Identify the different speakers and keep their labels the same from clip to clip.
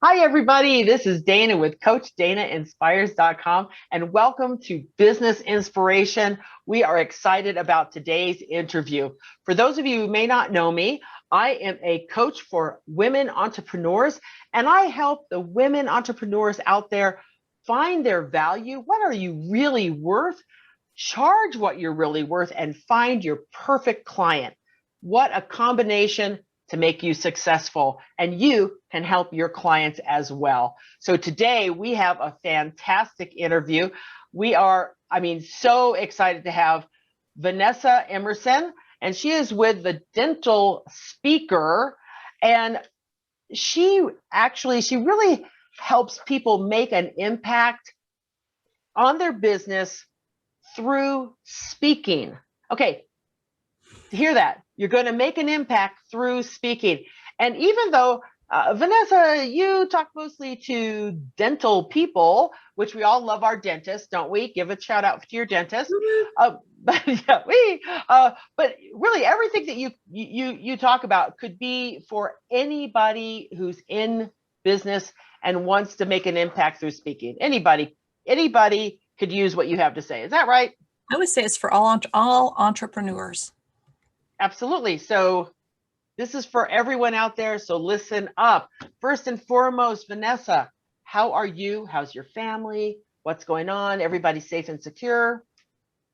Speaker 1: Hi, everybody. This is Dana with CoachDanaInspires.com, and welcome to Business Inspiration. We are excited about today's interview. For those of you who may not know me, I am a coach for women entrepreneurs, and I help the women entrepreneurs out there find their value. What are you really worth? Charge what you're really worth and find your perfect client. What a combination to make you successful, and you can help your clients as well. So today we have a fantastic interview. We are, so excited to have Vanessa Emerson, and she is with the Dental Speaker, and she really helps people make an impact on their business through speaking. Okay, hear that. You're going to make an impact through speaking. And even though, Vanessa, you talk mostly to dental people, which we all love our dentists, don't we? Give a shout out to your dentist. But yeah, but really everything that you talk about could be for anybody who's in business and wants to make an impact through speaking. Anybody could use what you have to say. Is that right?
Speaker 2: I would say it's for all entrepreneurs.
Speaker 1: Absolutely. So this is for everyone out there. So listen up. First and foremost, Vanessa, how are you? How's your family? What's going on? Everybody safe and secure?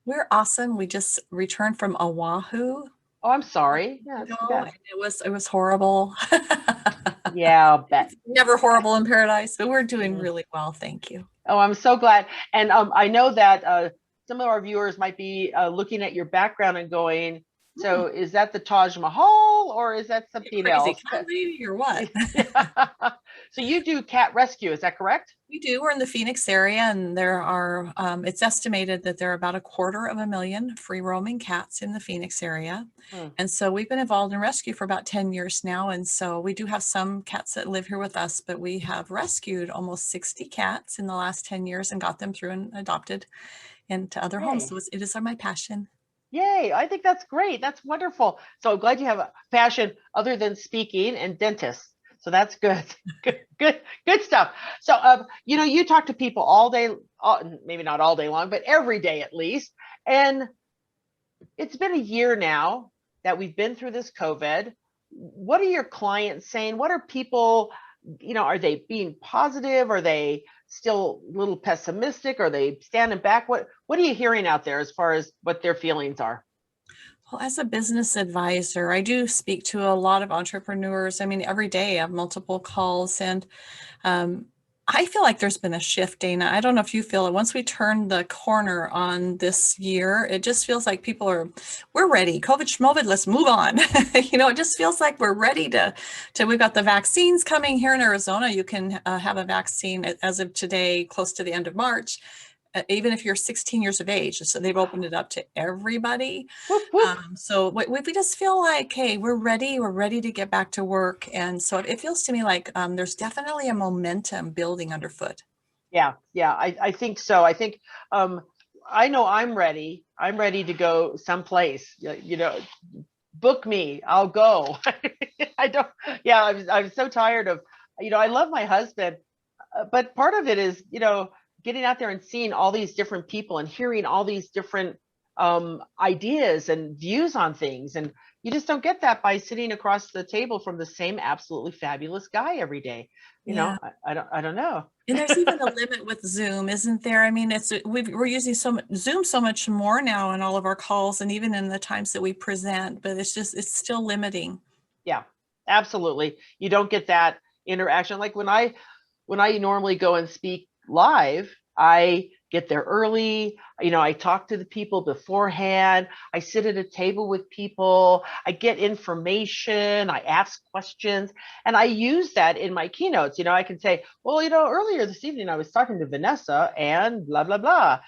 Speaker 2: We're awesome. We just returned from Oahu.
Speaker 1: Oh, I'm sorry. Yeah,
Speaker 2: It was horrible.
Speaker 1: Yeah, I'll bet.
Speaker 2: It's never horrible in paradise, but we're doing really well. Thank you.
Speaker 1: Oh, I'm so glad. And I know that some of our viewers might be looking at your background and going, so is that the Taj Mahal or is that something else?
Speaker 2: Cat lady or what?
Speaker 1: So you do cat rescue, is that correct?
Speaker 2: We do. We're in the Phoenix area, and there are, it's estimated that there are about 250,000 free roaming cats in the Phoenix area. And so we've been involved in rescue for about 10 years now. And so we do have some cats that live here with us, but we have rescued almost 60 cats in the last 10 years and got them through and adopted into other homes. So it is my passion.
Speaker 1: Yay, I think that's great. That's wonderful. So I'm glad you have a passion other than speaking and dentists. So that's good. Good stuff. So, you talk to people all day, maybe not all day long, but every day at least. And it's been a year now that we've been through this COVID. What are your clients saying? What are people, are they being positive? Are they still a little pessimistic? Are they standing back? What are you hearing out there as far as what their feelings are?
Speaker 2: Well, as a business advisor, I do speak to a lot of entrepreneurs. I mean, every day I have multiple calls, and I feel like there's been a shift, Dana. I don't know if you feel it. Once we turn the corner on this year, it just feels like we're ready. COVID, let's move on. It just feels like we're ready we've got the vaccines coming here in Arizona. You can have a vaccine as of today, close to the end of March. Even if you're 16 years of age. So they've opened it up to everybody.
Speaker 1: Whoop, whoop.
Speaker 2: So we just feel like, hey, we're ready to get back to work. And so it feels to me like there's definitely a momentum building underfoot.
Speaker 1: Yeah, I think so. I think I know I'm ready. I'm ready to go someplace. Book me. I'll go. I'm so tired of, I love my husband, but part of it is, getting out there and seeing all these different people and hearing all these different ideas and views on things. And you just don't get that by sitting across the table from the same absolutely fabulous guy every day. I don't know.
Speaker 2: And there's even a limit with Zoom, isn't there? I mean, we're using Zoom so much more now in all of our calls and even in the times that we present, but it's still limiting.
Speaker 1: Yeah, absolutely. You don't get that interaction. Like when I normally go and speak live, I get there early. I talk to the people beforehand. I sit at a table with people. I get information. I ask questions. And I use that in my keynotes. I can say, well, earlier this evening, I was talking to Vanessa and blah, blah, blah.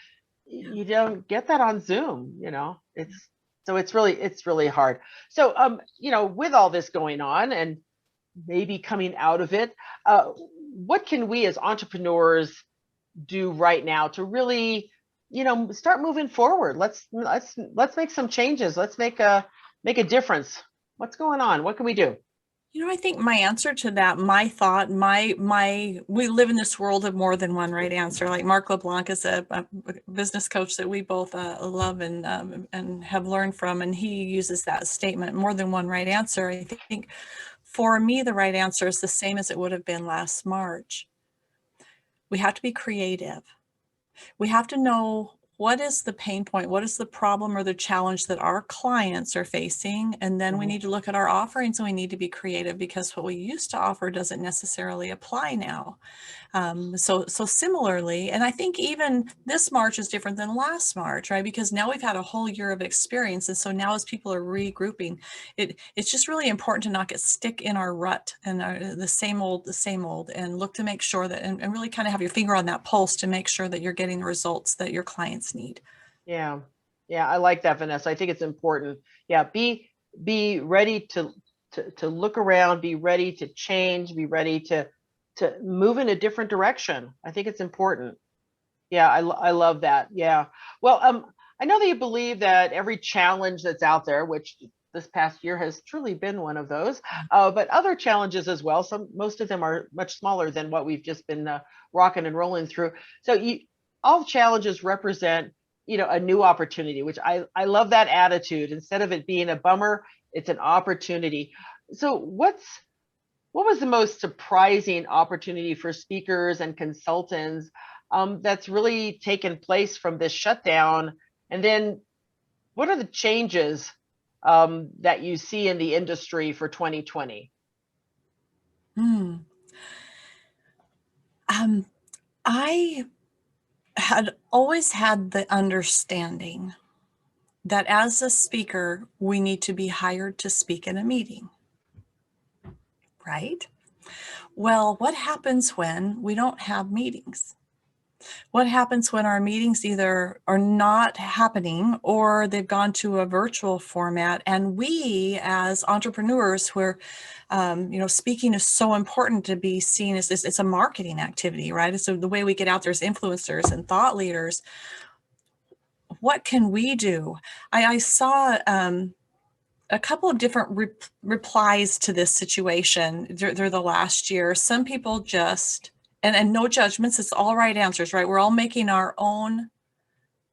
Speaker 1: You don't get that on Zoom. It's really hard. So, with all this going on and maybe coming out of it, what can we as entrepreneurs do right now to really, start moving forward? Let's make some changes. Let's make a difference. What's going on? What can we do?
Speaker 2: I think my answer to that, my thought, we live in this world of more than one right answer. Like Mark LeBlanc is a business coach that we both love and have learned from, and he uses that statement, more than one right answer. I think for me, the right answer is the same as it would have been last March. We have to be creative. We have to know what is the pain point, what is the problem or the challenge that our clients are facing, and then we
Speaker 1: Mhm.
Speaker 2: need to look at our offerings and we need to be creative, because what we used to offer doesn't necessarily apply now. So similarly, and I think even this March is different than last March, right? Because now we've had a whole year of experience. And so now as people are regrouping, it's just really important to not get stick in our rut and the same old, and look to make sure that, and really kind of have your finger on that pulse to make sure that you're getting the results that your clients need.
Speaker 1: Yeah. Yeah, I like that, Vanessa. I think it's important. Yeah, be ready to look around, be ready to change, be ready to move in a different direction. I think it's important. Yeah, I love that. Yeah. Well, I know that you believe that every challenge that's out there, which this past year has truly been one of those, but other challenges as well. Most of them are much smaller than what we've just been rocking and rolling through. So all challenges represent, a new opportunity, which I love that attitude. Instead of it being a bummer, it's an opportunity. So what was the most surprising opportunity for speakers and consultants that's really taken place from this shutdown? And then what are the changes that you see in the industry for 2020?
Speaker 2: Hmm. Um, I had always had the understanding that as a speaker, we need to be hired to speak in a meeting, right? Well, what happens when we don't have meetings? What happens when our meetings either are not happening or they've gone to a virtual format? And we, as entrepreneurs, where speaking is so important to be seen as it's a marketing activity, right? So the way we get out there as influencers and thought leaders. What can we do? I saw a couple of different replies to this situation through the last year. Some people just, and no judgments, it's all right answers, right? We're all making our own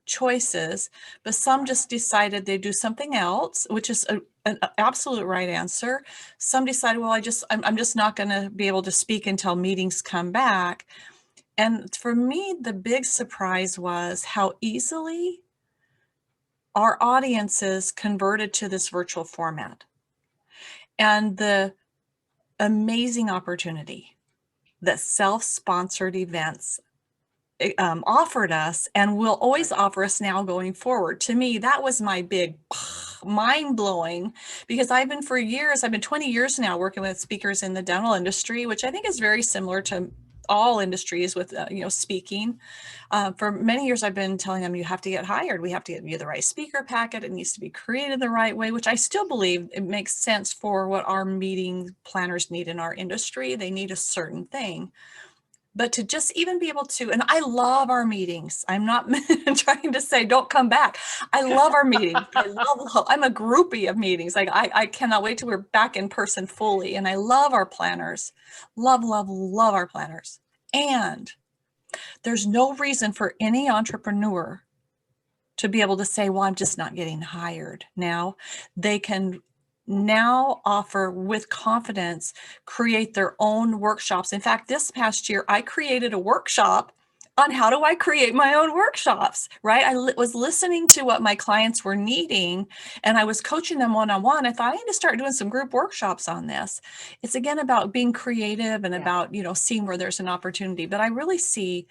Speaker 2: choices, but some just decided they'd do something else, which is an absolute right answer. Some decided, well, I'm just not going to be able to speak until meetings come back. And for me, the big surprise was how easily our audiences converted to this virtual format, and the amazing opportunity that self-sponsored events offered us and will always offer us now going forward. To me, that was my big mind blowing, because I've been 20 years now working with speakers in the dental industry, which I think is very similar to all industries with speaking. For many years I've been telling them, you have to get hired, we have to get you the right speaker packet, it needs to be created the right way, which I still believe it makes sense for what our meeting planners need in our industry. They need a certain thing. But to just even be able to, and I love our meetings. I'm not trying to say don't come back. I love our meetings. I'm a groupie of meetings. Like I cannot wait till we're back in person fully. And I love our planners. Love, love, love our planners. And there's no reason for any entrepreneur to be able to say, well, I'm just not getting hired now. They can now offer with confidence, create their own workshops. In fact, this past year, I created a workshop on how do I create my own workshops, right? I was listening to what my clients were needing, and I was coaching them one-on-one. I thought I need to start doing some group workshops on this. It's again about being creative and
Speaker 1: Yeah.
Speaker 2: about, seeing where there's an opportunity. But I really see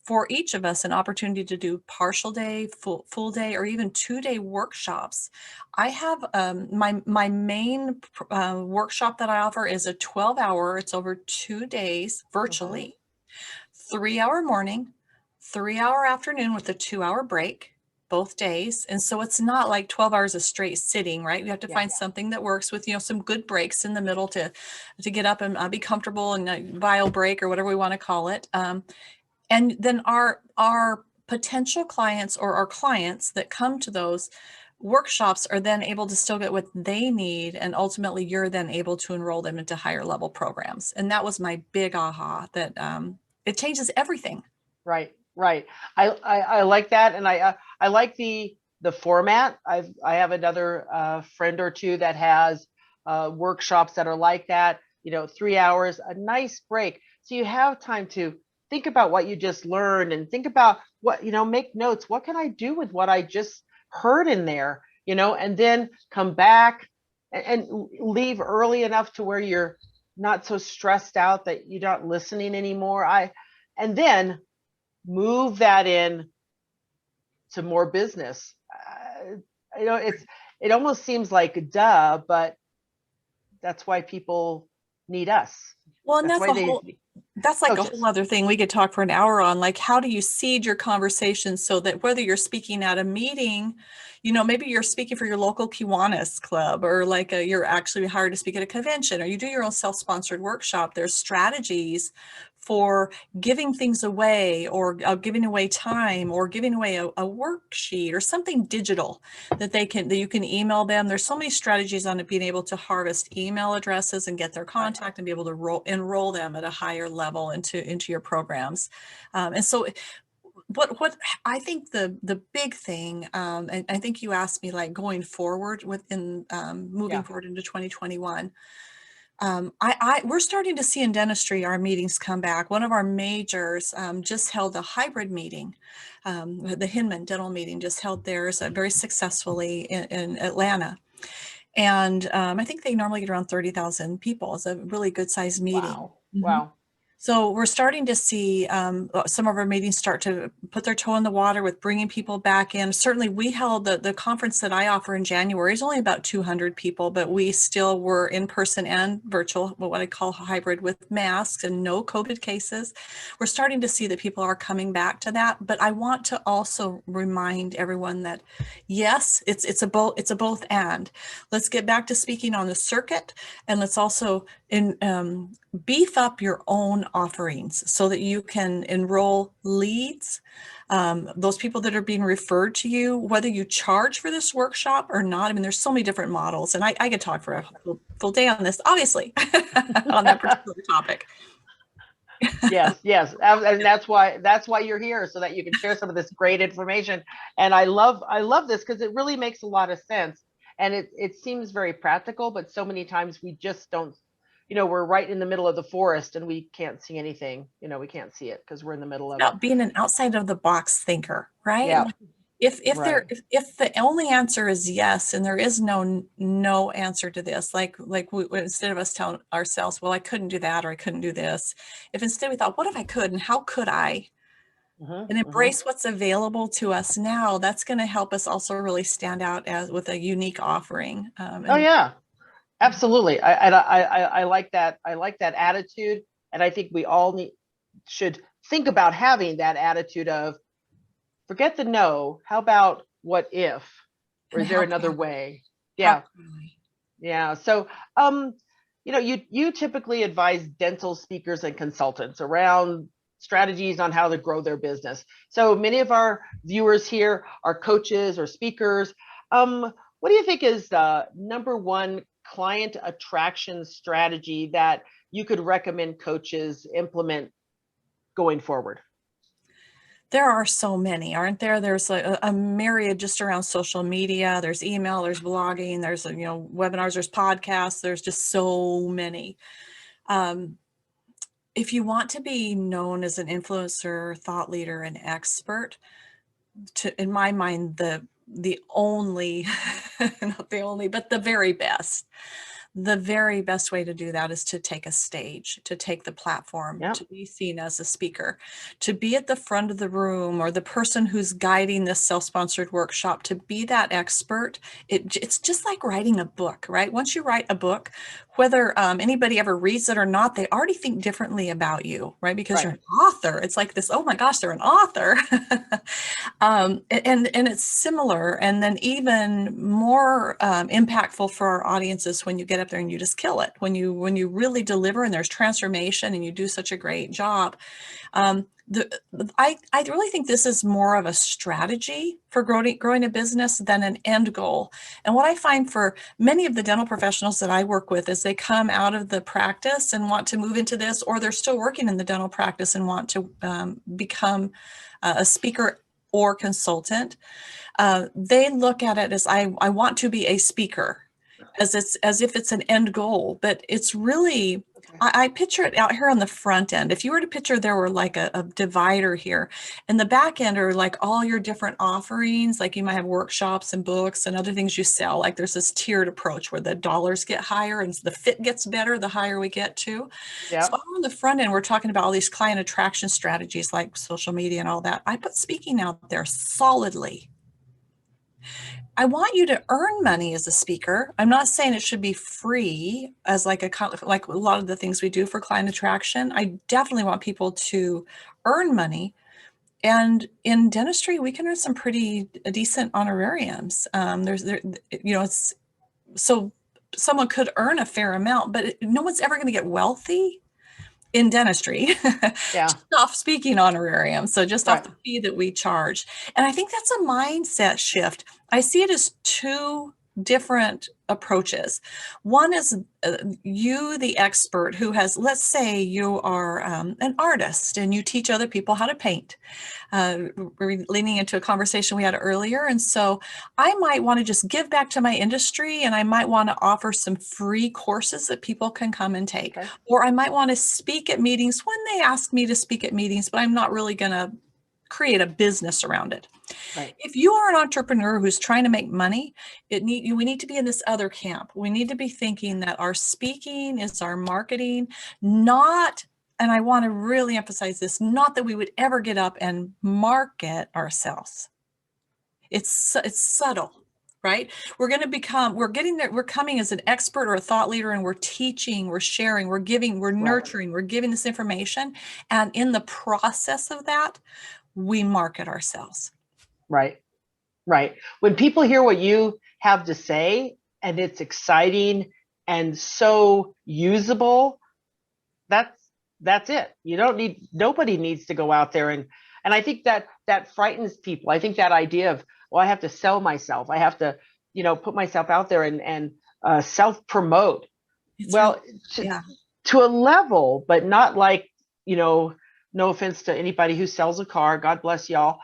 Speaker 2: for each of us an opportunity to do partial day, full day, or even 2-day workshops. I have my main workshop that I offer is a 12-hour. It's over 2 days
Speaker 1: Mhm.
Speaker 2: virtually, 3-hour morning, 3-hour afternoon with a 2-hour break both days. And so it's not like 12 hours of straight sitting, right? You have to
Speaker 1: Yeah.
Speaker 2: find something that works with, some good breaks in the middle to get up and be comfortable, and a bio break or whatever we want to call it. And then our potential clients or our clients that come to those workshops are then able to still get what they need, and ultimately you're then able to enroll them into higher level programs. And that was my big aha, that it changes everything.
Speaker 1: Right, right. I like that, and I like the format. I have another friend or two that has workshops that are like that. 3 hours, a nice break, so you have time to think about what you just learned and think about what make notes. What can I do with what I just heard in there? And then come back and leave early enough to where you're not so stressed out that you're not listening anymore. And then move that in to more business. It almost seems like duh, but that's why people need us.
Speaker 2: Well, and
Speaker 1: That's
Speaker 2: that's
Speaker 1: why
Speaker 2: a
Speaker 1: they
Speaker 2: whole that's like a whole
Speaker 1: coaches.
Speaker 2: other thing we could talk for an hour on. Like, how do you seed your conversation so that whether you're speaking at a meeting, maybe you're speaking for your local Kiwanis club, or like you're actually hired to speak at a convention, or you do your own self-sponsored workshop. There's strategies for giving things away, or giving away time, or giving away a worksheet or something digital that you can email them. There's so many strategies on it, being able to harvest email addresses and get their contact and be able to enroll them at a higher level into your programs. And so what I think the big thing, and I think you asked me, like, going forward within moving forward into 2021. We're starting to see in dentistry our meetings come back. One of our majors just held a hybrid meeting. The Hinman Dental meeting just held theirs very successfully in Atlanta. And I think they normally get around 30,000 people. It's a really good sized meeting.
Speaker 1: Wow.
Speaker 2: Mhm.
Speaker 1: Wow.
Speaker 2: So we're starting to see some of our meetings start to put their toe in the water with bringing people back in. Certainly, we held the conference that I offer in January is only about 200 people, but we still were in person and virtual, what I call hybrid, with masks and no COVID cases. We're starting to see that people are coming back to that. But I want to also remind everyone that yes, it's a both and. Let's get back to speaking on the circuit, and let's also beef up your own offerings so that you can enroll leads, those people that are being referred to you, whether you charge for this workshop or not. I mean, there's so many different models, and I could talk for a full day on this, obviously, on that particular topic.
Speaker 1: Yes, yes, and that's why you're here, so that you can share some of this great information. And I love this because it really makes a lot of sense, and it seems very practical, but so many times we just don't. We're right in the middle of the forest and we can't see anything. We can't see it because we're in the middle of it.
Speaker 2: About being an outside of the box thinker, right?
Speaker 1: Yeah, right.
Speaker 2: If the only answer is yes, and there is no answer to this, like instead of us telling ourselves, well, I couldn't do that, or I couldn't do this, if instead we thought, what if I could, and how could I, and
Speaker 1: Hmm.
Speaker 2: embrace what's available to us now, that's going to help us also really stand out as with a unique offering.
Speaker 1: Oh
Speaker 2: And
Speaker 1: yeah, absolutely. I like that. I like that attitude, and I think we all should think about having that attitude of forget the no. How about what if? Or
Speaker 2: and
Speaker 1: is there
Speaker 2: how can
Speaker 1: another
Speaker 2: I?
Speaker 1: way?
Speaker 2: How
Speaker 1: Yeah,
Speaker 2: can I?
Speaker 1: yeah. So, you typically advise dental speakers and consultants around strategies on how to grow their business. So many of our viewers here are coaches or speakers. What do you think is the number one client attraction strategy that you could recommend coaches implement going forward?
Speaker 2: There are so many, aren't there? There's a myriad just around social media. There's email, there's blogging, there's webinars, there's podcasts. There's just so many. Um, if you want to be known as an influencer, thought leader, and expert, in my mind, the only, not the only, but the very best way to do that is to take a stage, to take the platform,
Speaker 1: Yeah,
Speaker 2: to be seen as a speaker, to be at the front of the room, or the person who's guiding this self-sponsored workshop, to be that expert. It's just like writing a book, right? Once you write a book, whether anybody ever reads it or not, they already think differently about you, right? Because
Speaker 1: right.
Speaker 2: you're an author. It's like this, oh my gosh, they're an author. And it's similar, and then even more impactful for our audiences when you get up there and you just kill it, when you really deliver and there's transformation and you do such a great job. I really think this is more of a strategy for growing a business than an end goal. And what I find for many of the dental professionals that I work with is they come out of the practice and want to move into this, or they're still working in the dental practice and want to become a speaker or consultant. They look at it as I want to be a speaker, as if it's an end goal, but it's really, I picture it out here on the front end. If you were to picture there were like a divider here, and the back end are like all your different offerings, like you might have workshops and books and other things you sell. Like there's this tiered approach where the dollars get higher and the fit gets better the higher we get to. So
Speaker 1: Yeah.
Speaker 2: on the front end, we're talking about all these client attraction strategies like social media and all that. I put speaking out there solidly. I want you to earn money as a speaker. I'm not saying it should be free as like a lot of the things we do for client attraction. I definitely want people to earn money. And in dentistry, we can earn some pretty decent honorariums. It's so someone could earn a fair amount, but no one's ever going to get wealthy in dentistry
Speaker 1: Yeah.
Speaker 2: just off speaking honorarium. So just off
Speaker 1: Right.
Speaker 2: the fee that we charge. And I think that's a mindset shift. I see it as two different approaches. One is you, the expert who has, let's say you are an artist and you teach other people how to paint. We're leaning into a conversation we had earlier. And so I might want to just give back to my industry, and I might want to offer some free courses that people can come and take.
Speaker 1: Okay.
Speaker 2: Or I might want to speak at meetings when they ask me to speak at meetings, but I'm not really going to create a business around it.
Speaker 1: Right.
Speaker 2: If you are an entrepreneur who's trying to make money, we need to be in this other camp. We need to be thinking that our speaking is our marketing, not, and I want to really emphasize this, not that we would ever get up and market ourselves. It's subtle, right? We're getting there, we're coming as an expert or a thought leader, and we're teaching, we're sharing, we're giving, we're nurturing, we're giving this information. And in the process of that, we market ourselves.
Speaker 1: Right. Right. When people hear what you have to say and it's exciting and so usable, that's it. Nobody needs to go out there and I think that frightens people. I think that idea of, well, I have to sell myself. I have to, put myself out there and self promote. Well,
Speaker 2: yeah.
Speaker 1: to a level, but not like, no offense to anybody who sells a car, God bless y'all.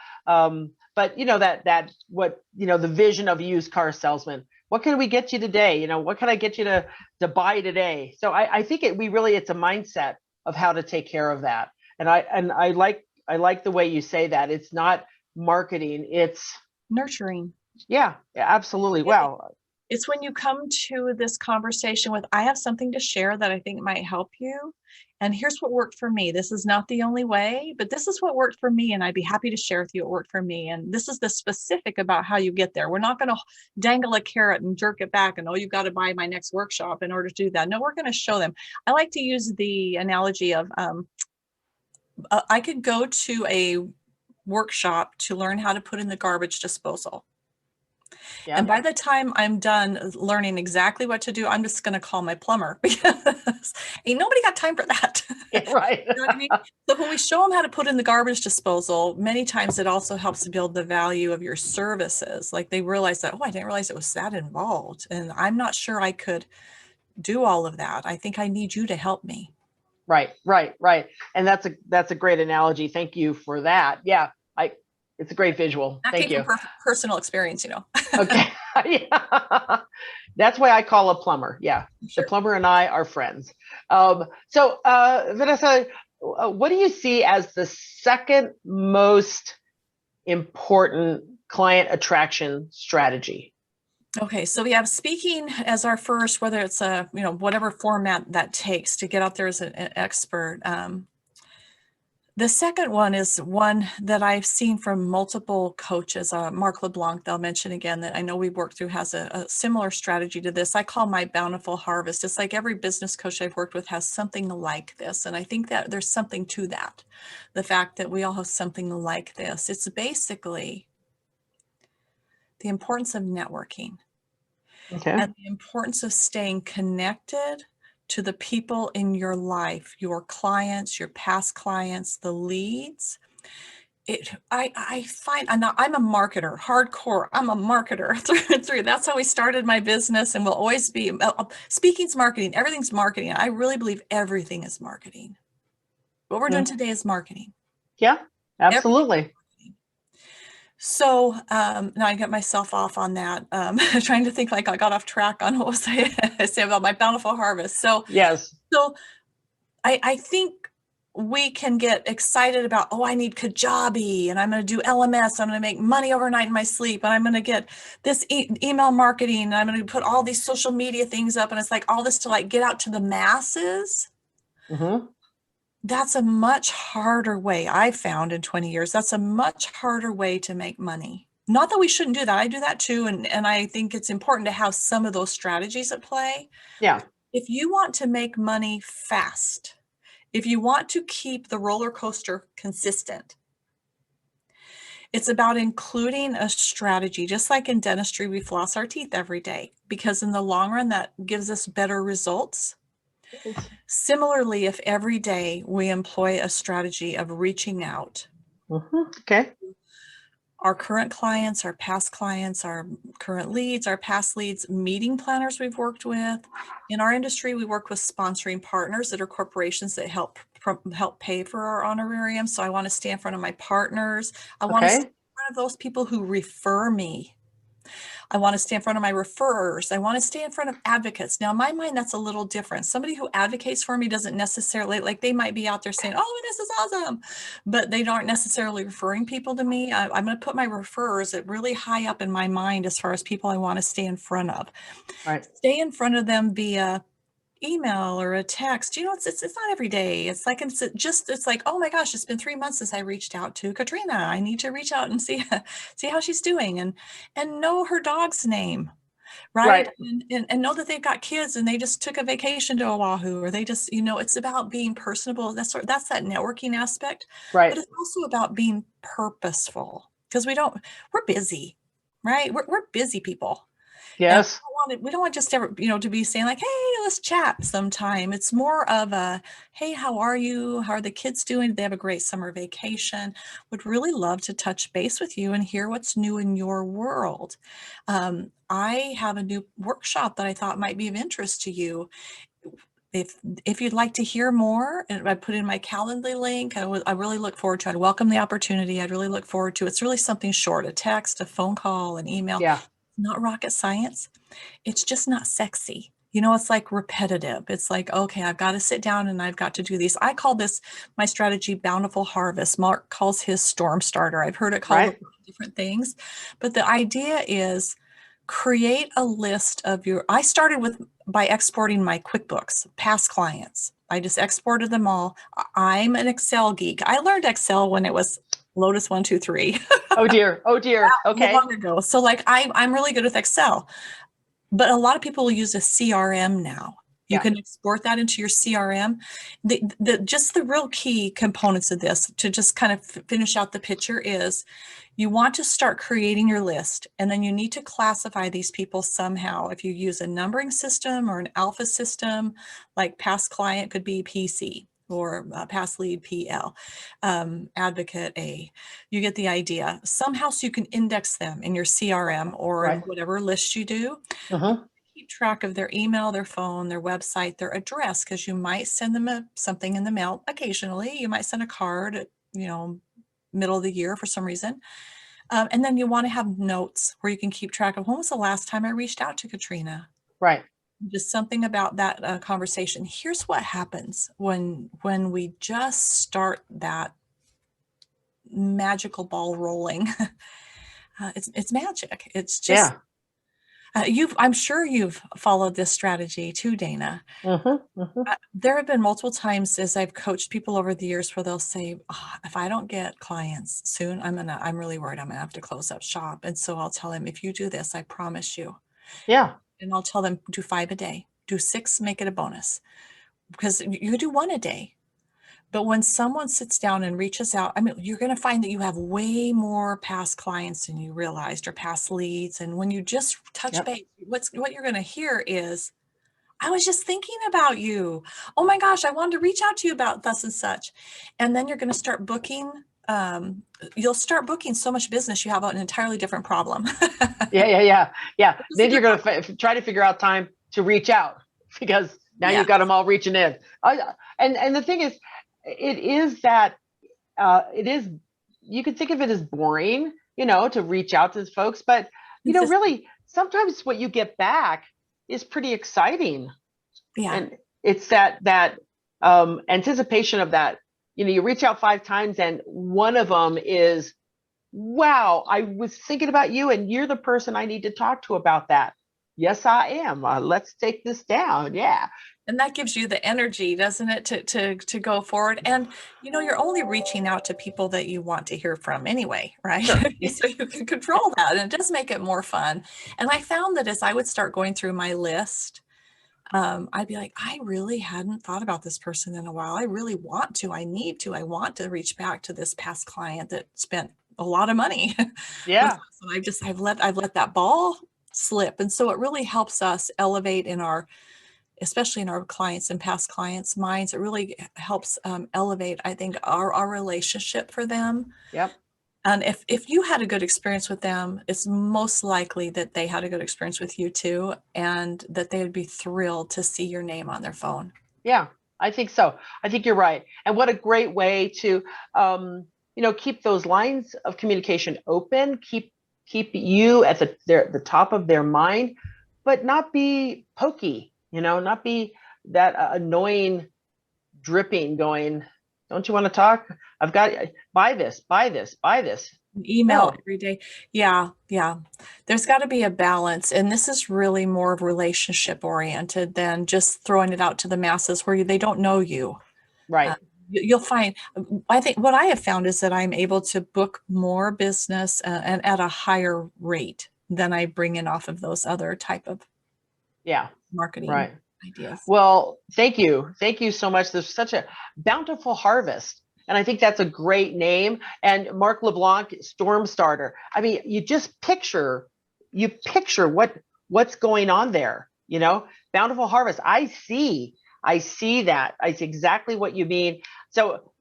Speaker 1: But that what, the vision of a used car salesman, what can we get you today? What can I get you to buy today? So I think it's a mindset of how to take care of that. And I like the way you say that. It's not marketing, it's
Speaker 2: Nurturing.
Speaker 1: Yeah, absolutely. Wow.
Speaker 2: It's when you come to this conversation with, I have something to share that I think might help you. And here's what worked for me. This is not the only way, but this is what worked for me. And I'd be happy to share with you what worked for me. And this is the specific about how you get there. We're not going to dangle a carrot and jerk it back and, oh, you've got to buy my next workshop in order to do that. No, we're going to show them. I like to use the analogy of I could go to a workshop to learn how to put in the garbage disposal.
Speaker 1: Yeah.
Speaker 2: And by the time I'm done learning exactly what to do, I'm just going to call my plumber because ain't nobody got time for that.
Speaker 1: Yeah, right.
Speaker 2: You know what I mean? So when we show them how to put in the garbage disposal, many times it also helps to build the value of your services. Like they realize that, oh, I didn't realize it was that involved. And I'm not sure I could do all of that. I think I need you to help me.
Speaker 1: Right. And that's a great analogy. Thank you for that. Yeah. It's a great visual.
Speaker 2: That
Speaker 1: Thank
Speaker 2: came
Speaker 1: you.
Speaker 2: from personal experience,
Speaker 1: Okay. Yeah. That's why I call a plumber. Yeah.
Speaker 2: Sure.
Speaker 1: The plumber and I are friends. So Vanessa, what do you see as the second most important client attraction strategy?
Speaker 2: Okay, so we have speaking as our first, whether it's a, whatever format that takes to get out there as an expert. The second one is one that I've seen from multiple coaches. Mark LeBlanc, they'll mention again, that I know we worked through, has a similar strategy to this. I call my bountiful harvest. It's like every business coach I've worked with has something like this. And I think that there's something to that. The fact that we all have something like this. It's basically the importance of networking.
Speaker 1: Okay.
Speaker 2: And the importance of staying connected to the people in your life, your clients, your past clients, the leads, I find I'm a marketer, hardcore. I'm a marketer through and through. That's how we started my business and will always be. Speaking's marketing. Everything's marketing. I really believe everything is marketing. What we're doing today is marketing.
Speaker 1: Yeah, absolutely.
Speaker 2: So now I get myself off on that, trying to think like I got off track on what was I say about my bountiful harvest. So
Speaker 1: Yes.
Speaker 2: So I think we can get excited about, oh, I need Kajabi and I'm going to do LMS. I'm going to make money overnight in my sleep. And I'm going to get this email marketing. And I'm going to put all these social media things up. And it's like all this to like get out to the masses.
Speaker 1: Mm-hmm.
Speaker 2: That's a much harder way, I've found in 20 years. That's a much harder way to make money. Not that we shouldn't do that. I do that too. And I think it's important to have some of those strategies at play.
Speaker 1: Yeah.
Speaker 2: If you want to make money fast, if you want to keep the roller coaster consistent, it's about including a strategy. Just like in dentistry, we floss our teeth every day because in the long run, that gives us better results. Similarly, if every day we employ a strategy of reaching out,
Speaker 1: Okay.
Speaker 2: our current clients, our past clients, our current leads, our past leads, meeting planners we've worked with. In our industry, we work with sponsoring partners that are corporations that help pay for our honorarium. So I want to stay in front of my partners. I want to stay in front of those people who refer me. I want to stay in front of my referrers. I want to stay in front of advocates. Now, in my mind, that's a little different. Somebody who advocates for me doesn't necessarily, like they might be out there saying, oh, this is awesome, but they aren't necessarily referring people to me. I'm going to put my referrers at really high up in my mind as far as people I want to stay in front of.
Speaker 1: Right.
Speaker 2: Stay in front of them via email or a text. It's not every day. It's like, oh my gosh, it's been 3 months since I reached out to Katrina. I need to reach out and see how she's doing and know her dog's name, right? And know that they've got kids and they just took a vacation to Oahu, or they just, it's about being personable. That's that networking aspect, but it's also about being purposeful because we're busy, right? We're busy people.
Speaker 1: Yes.
Speaker 2: We don't want just ever, to be saying like, hey, let's chat sometime. It's more of a, hey, how are you? How are the kids doing? Did they have a great summer vacation? Would really love to touch base with you and hear what's new in your world. I have a new workshop that I thought might be of interest to you. If you'd like to hear more, and I put in my Calendly link, I really look forward to it. I'd welcome the opportunity. I'd really look forward to it. It's really something short, a text, a phone call, an email.
Speaker 1: Yeah.
Speaker 2: Not rocket science. It's just not sexy. It's like repetitive. It's like, okay, I've got to sit down and I've got to do these. I call this my strategy, bountiful harvest. Mark calls his storm starter. I've heard it called different things, but the idea is create a list of I started by exporting my QuickBooks, past clients. I just exported them all. I'm an Excel geek. I learned Excel when it was Lotus 1, 2, 3.
Speaker 1: Oh dear. Okay.
Speaker 2: Long ago. So like I'm really good with Excel, but a lot of people will use a CRM now. You can export that into your CRM. Just the real key components of this to just kind of finish out the picture is you want to start creating your list, and then you need to classify these people somehow. If you use a numbering system or an alpha system, like past client could be PC, or past lead PL, advocate A. You get the idea. Somehow so you can index them in your CRM or in whatever list you do. Keep track of their email, their phone, their website, their address, because you might send them something in the mail occasionally. You might send a card at, middle of the year for some reason. And then you want to have notes where you can keep track of when was the last time I reached out to Katrina.
Speaker 1: Right.
Speaker 2: Just something about that conversation. Here's what happens when we just start that magical ball rolling. It's magic. It's just I'm sure you've followed this strategy too, Dana. There have been multiple times as I've coached people over the years where they'll say, if I don't get clients soon, I'm really worried I'm gonna have to close up shop. And so I'll tell them, if you do this, I promise you.
Speaker 1: Yeah.
Speaker 2: And I'll tell them, do 5 a day, do 6, make it a bonus, because you do 1 a day. But when someone sits down and reaches out, you're going to find that you have way more past clients than you realized, or past leads. And when you just touch base, what you're going to hear is, I was just thinking about you. Oh my gosh, I wanted to reach out to you about thus and such. And then you're going to start booking. You'll start booking so much business, you have an entirely different problem.
Speaker 1: Yeah.
Speaker 2: Which is a
Speaker 1: Then you're
Speaker 2: good
Speaker 1: going
Speaker 2: problem.
Speaker 1: to try to figure out time to reach out because now
Speaker 2: Yeah.
Speaker 1: you've got them all reaching in. And the thing is, it is that it is, you could think of it as boring, to reach out to folks, but really sometimes what you get back is pretty exciting.
Speaker 2: Yeah.
Speaker 1: And it's that anticipation of that. You reach out 5 times and one of them is, wow, I was thinking about you and you're the person I need to talk to about that. Yes, I am. Let's take this down. Yeah.
Speaker 2: And that gives you the energy, doesn't it, to go forward. And you're only reaching out to people that you want to hear from anyway, right?
Speaker 1: Sure.
Speaker 2: So you can control that, and it does make it more fun. And I found that as I would start going through my list, I'd be like, I really hadn't thought about this person in a while. I really want to. I need to. I want to reach back to this past client that spent a lot of money with
Speaker 1: Yeah.
Speaker 2: us. And I've let that ball slip. And so it really helps us elevate especially in our clients and past clients' minds. It really helps elevate, I think, our relationship for them.
Speaker 1: Yep.
Speaker 2: And if you had a good experience with them, it's most likely that they had a good experience with you too, and that they would be thrilled to see your name on their phone.
Speaker 1: Yeah, I think so. I think you're right. And what a great way to, keep those lines of communication open, keep you at the top of their mind, but not be pokey, not be that annoying dripping going, don't you want to talk? I've got, buy this, buy this, buy this.
Speaker 2: Email
Speaker 1: No.
Speaker 2: every day. Yeah, yeah. There's got to be a balance. And this is really more of relationship oriented than just throwing it out to the masses where they don't know you.
Speaker 1: Right.
Speaker 2: You'll find, I think what I have found is that I'm able to book more business and at a higher rate than I bring in off of those other type of
Speaker 1: Yeah.
Speaker 2: marketing
Speaker 1: Right.
Speaker 2: ideas.
Speaker 1: Well, thank you. Thank you so much. There's such a bountiful harvest. And I think that's a great name. And Mark LeBlanc, Storm Starter. I mean, you picture what's going on there, bountiful harvest. I see that. I see exactly what you mean. So,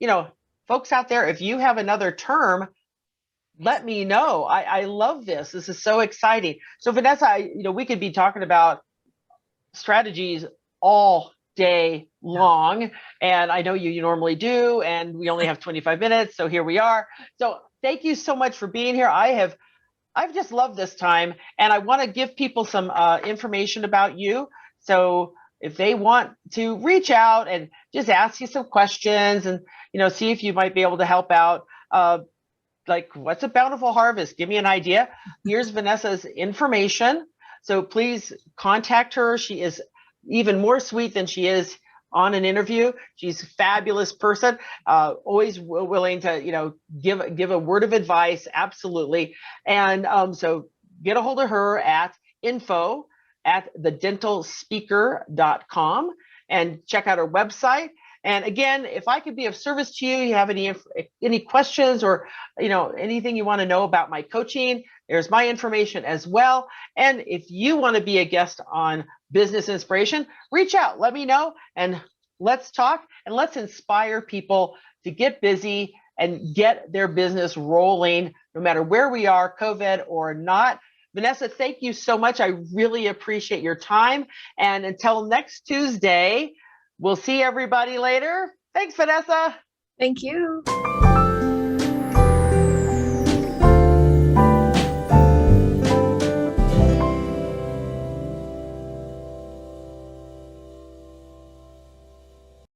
Speaker 1: folks out there, if you have another term, let me know. I love this. This is so exciting. So Vanessa, we could be talking about strategies all day long, and I know you normally do, and we only have 25 minutes, so here we are. So thank you so much for being here. I've just loved this time, and I want to give people some information about you. So if they want to reach out and just ask you some questions and see if you might be able to help out, like, what's a bountiful harvest? Give me an idea. Here's Vanessa's information. So please contact her. She is even more sweet than she is on an interview. She's a fabulous person, always willing to, give a word of advice. Absolutely. And so get a hold of her at info@thedentalspeaker.com and check out her website. And again, if I could be of service to you, you have any questions or anything you want to know about my coaching, there's my information as well. And if you want to be a guest on Business Inspiration, reach out, let me know, and let's talk and let's inspire people to get busy and get their business rolling, no matter where we are, COVID or not. Vanessa, thank you so much. I really appreciate your time. And until next Tuesday, we'll see everybody later. Thanks, Vanessa.
Speaker 2: Thank you.